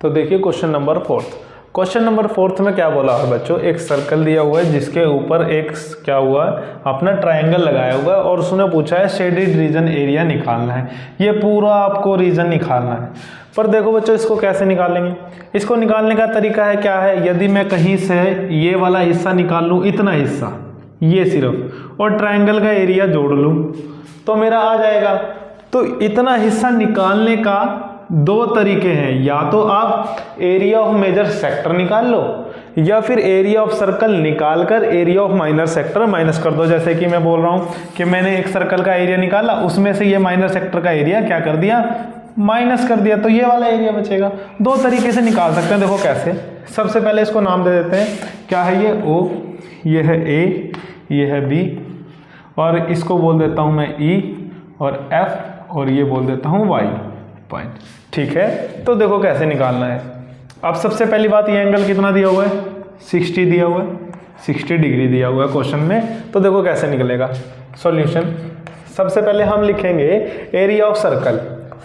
तो देखिए question number 4। Question number 4 में क्या बोला है बच्चों, एक सर्कल दिया हुआ है जिसके ऊपर एक क्या हुआ है अपना ट्रायंगल लगाया हुआ है और उसने पूछा है शेडेड रीजन एरिया निकालना है। ये पूरा आपको रीजन निकालना है। पर देखो बच्चों इसको कैसे निकालेंगे, इसको निकालने का तरीका है क्या है, यदि मैं कहीं से ये वाला हिस्सा निकाल लूँ, इतना हिस्सा ये सिर्फ, और ट्रायंगल का एरिया जोड़ लूँ तो मेरा आ जाएगा। तो इतना हिस्सा निकालने का दो तरीके हैं, या तो आप एरिया ऑफ मेजर सेक्टर निकाल लो या फिर एरिया ऑफ सर्कल निकाल कर area of minor sector minus कर दो। जैसे कि मैं बोल रहा हूं कि मैंने एक सर्कल का एरिया निकाला, उसमें से ये माइनर सेक्टर का एरिया क्या कर दिया, माइनस कर दिया, तो ये वाला एरिया बचेगा। दो तरीके से निकाल सकते हैं। देखो कैसे, सबसे पहले इसको नाम दे देते हैं, क्या है ये O, ये है A, ये है B, और इसको बोल देता हूं मैं E और F, और ये बोल देता हूं Y पॉइंट। ठीक है, तो देखो कैसे निकालना है। अब सबसे पहली बात, ये एंगल कितना दिया हुआ है, 60 दिया हुआ है, 60 डिग्री दिया हुआ है क्वेश्चन में। तो देखो कैसे निकलेगा सॉल्यूशन। सबसे पहले हम लिखेंगे एरिया ऑफ सर्कल,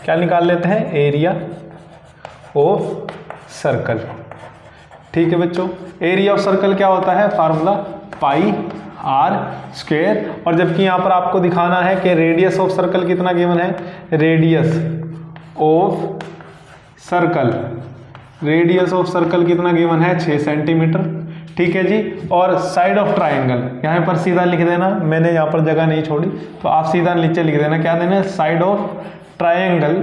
क्या निकाल लेते हैं, एरिया ऑफ सर्कल। ठीक है बच्चों, एरिया ऑफ सर्कल क्या होता है, फार्मूला पाई आर स्क्वायर, और जबकि यहाँ पर आपको दिखाना है कि रेडियस ऑफ सर्कल कितना गिवन है, radius of circle, radius of circle कितना गिवन है, 6 सेंटीमीटर। ठीक है जी, और साइड ऑफ ट्रायंगल यहाँ पर सीधा लिख देना, मैंने यहाँ पर जगह नहीं छोड़ी तो आप सीधा नीचे लिख देना, क्या देना है, साइड ऑफ ट्रायंगल,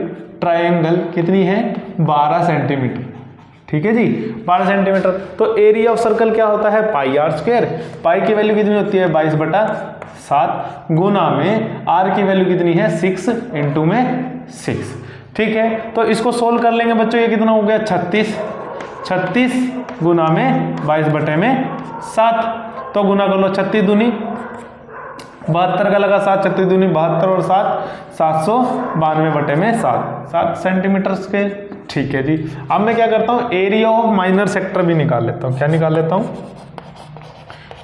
ट्रायंगल कितनी है, 12 सेंटीमीटर। ठीक है जी, 12 सेंटीमीटर। तो एरिया ऑफ सर्कल क्या होता है, पाई आर स्क्वायर, पाई की वैल्यू कितनी होती है, 22/7, गुना में आर की वैल्यू कितनी है, 6 इंटू में 6। ठीक है, तो इसको सोल्व कर लेंगे बच्चों, ये कितना हो गया, 36 गुना में 22/7, तो गुना कर लो, 36 दूनी 72 का लगा 7, 36 दूनी 72 और 7 792/7, 7 सेंटीमीटर स्क्वायर। ठीक है जी, अब मैं क्या करता हूँ, एरिया ऑफ माइनर सेक्टर भी निकाल लेता हूँ। क्या निकाल लेता हूँ,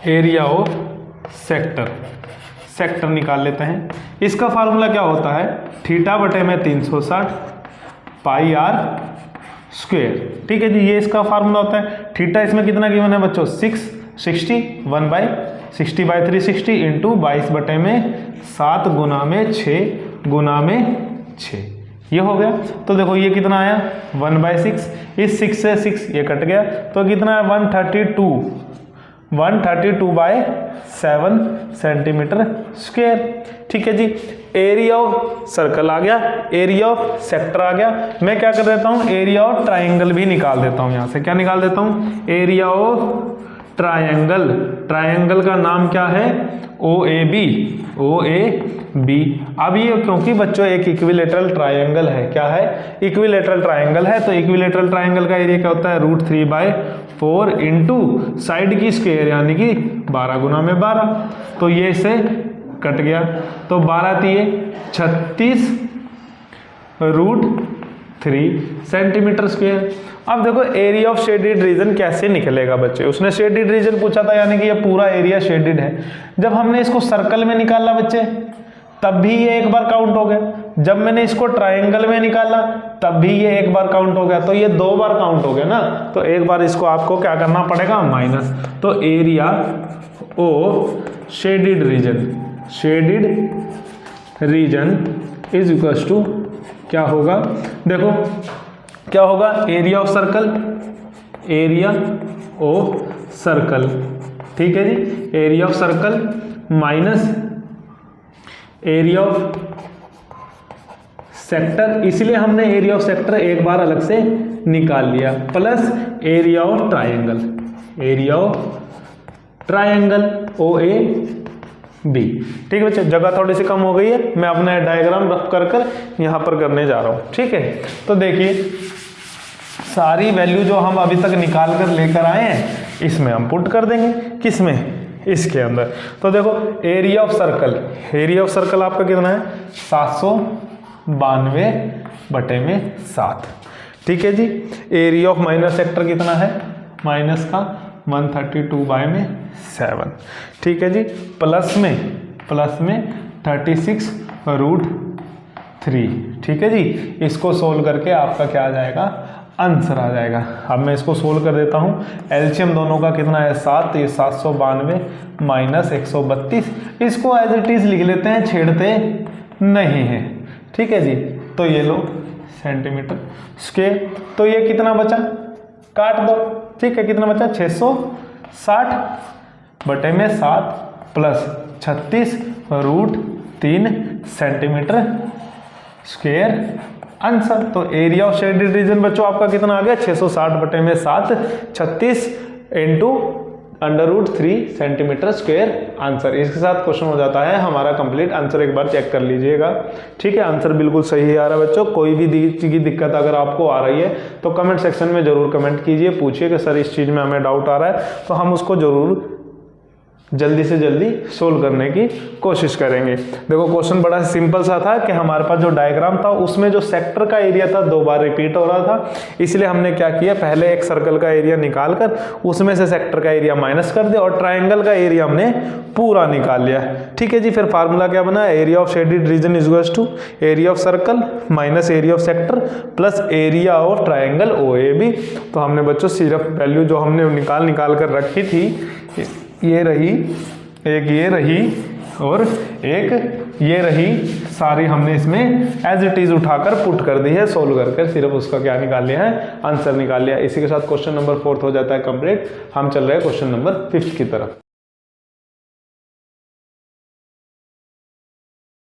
एरिया ऑफ सेक्टर, सेक्टर निकाल लेते हैं। इसका फार्मूला क्या होता है, θ/360 पाई आर स्क्वायर। ठीक है जी, ये इसका फार्मूला होता है। थीटा इसमें कितना गिवन है बच्चों, 60 1/60/360 इंटू 22/7 गुना में 6 गुना में 6, ये हो गया। तो देखो ये कितना आया, 1/6, इस 6 से 6 ये कट गया, तो कितना है, 132/7 सेंटीमीटर स्क्वायर। ठीक है जी, एरिया ऑफ सर्कल आ गया, एरिया ऑफ सेक्टर आ गया। मैं क्या कर देता हूँ, एरिया ऑफ ट्रायंगल भी निकाल देता हूँ। यहाँ से क्या निकाल देता हूँ, एरिया ऑफ ट्रायंगल, ट्रायंगल का नाम क्या है, OAB, OAB। अब ये क्योंकि बच्चों एक इक्विलेटरल ट्रायंगल है, क्या है, इक्विलेटरल ट्रायंगल है, तो इक्विलेटरल ट्रायंगल का एरिया क्या होता है, √3/4 इंटू साइड की स्क्वायर यानी कि 12 गुना में 12, तो ये से कट गया, तो 12 दिए 36 √3 सेंटीमीटर स्क्वायर। अब देखो एरिया ऑफ शेडेड रीजन कैसे निकलेगा बच्चे, उसने शेडेड रीजन पूछा था, यानी कि ये पूरा एरिया शेडेड है। जब हमने इसको सर्कल में निकाला बच्चे तब भी ये एक बार काउंट हो गया, जब मैंने इसको ट्रायंगल में निकाला तब भी ये एक बार काउंट हो गया, तो ये 2 बार काउंट हो गया ना, तो एक बार इसको आपको क्या करना पड़ेगा, माइनस। तो area of shaded region, shaded region is equal to क्या होगा, देखो क्या होगा, area of circle, area of circle. ठीक है जी, area of circle minus area of sector, इसलिए हमने एरिया ऑफ सेक्टर एक बार अलग से निकाल लिया, plus area of triangle, area of triangle OAB। ठीक है बच्चे, जगह थोड़ी सी कम हो गई है, मैं अपना डायग्राम रख कर यहाँ पर करने जा रहा हूँ। ठीक है, तो देखिए सारी वैल्यू जो हम अभी तक निकाल कर लेकर आए हैं इसमें हम पुट कर देंगे, किसमें, इसके अंदर। तो देखो area of circle, area of circle आपका कितना है, 92/7। ठीक है जी। एरिया ऑफ माइनर सेक्टर कितना है, माइनस का 132/7। ठीक है जी। प्लस में 36√3। ठीक है जी। इसको सोल्व करके आपका क्या आ जाएगा, आंसर आ जाएगा। अब मैं इसको सोल्व कर देता हूँ। एलसीएम दोनों का कितना है 7, ये 792 माइनस 132। इसको एज इट इज लिख लेते हैं, छेड़ते नहीं है। ठीक है जी। तो ये लो सेंटीमीटर स्क्वायर। तो ये कितना बचा, काट दो। ठीक है, कितना बचा 660/7 प्लस 36√3 सेंटीमीटर स्क्वायर आंसर। तो एरिया ऑफ शेडेड रीजन बच्चों आपका कितना आ गया 660/7, 36 इंटू √3 सेंटीमीटर स्क्वायर आंसर। इसके साथ क्वेश्चन हो जाता है हमारा कंप्लीट। आंसर एक बार चेक कर लीजिएगा। ठीक है, आंसर बिल्कुल सही आ रहा है बच्चों। कोई भी चीज़ की दिक्कत अगर आपको आ रही है तो कमेंट सेक्शन में जरूर कमेंट कीजिए, पूछिए कि सर इस चीज़ में हमें डाउट आ रहा है, तो हम उसको जरूर जल्दी से जल्दी सोल्व करने की कोशिश करेंगे। देखो क्वेश्चन बड़ा सिंपल सा था कि हमारे पास जो डायग्राम था उसमें जो सेक्टर का एरिया था 2 बार रिपीट हो रहा था, इसलिए हमने क्या किया, पहले एक सर्कल का एरिया निकाल कर उसमें से सेक्टर का एरिया माइनस कर दिया और ट्राइंगल का एरिया हमने पूरा निकाल लिया। ठीक है जी। फिर फार्मूला क्या बना, area of shaded region is equals to area of circle minus area of sector plus area of triangle OAB। तो हमने बच्चों सिर्फ वैल्यू जो हमने निकाल कर रखी थी, ये रही, एक ये रही और एक ये रही, सारी हमने इसमें एज इट इज उठाकर पुट कर दी है, सोल्व करके सिर्फ उसका क्या निकाल लिया है, आंसर निकाल लिया। इसी के साथ क्वेश्चन नंबर 4 हो जाता है कंप्लीट। हम चल रहे हैं क्वेश्चन नंबर 5 की तरफ।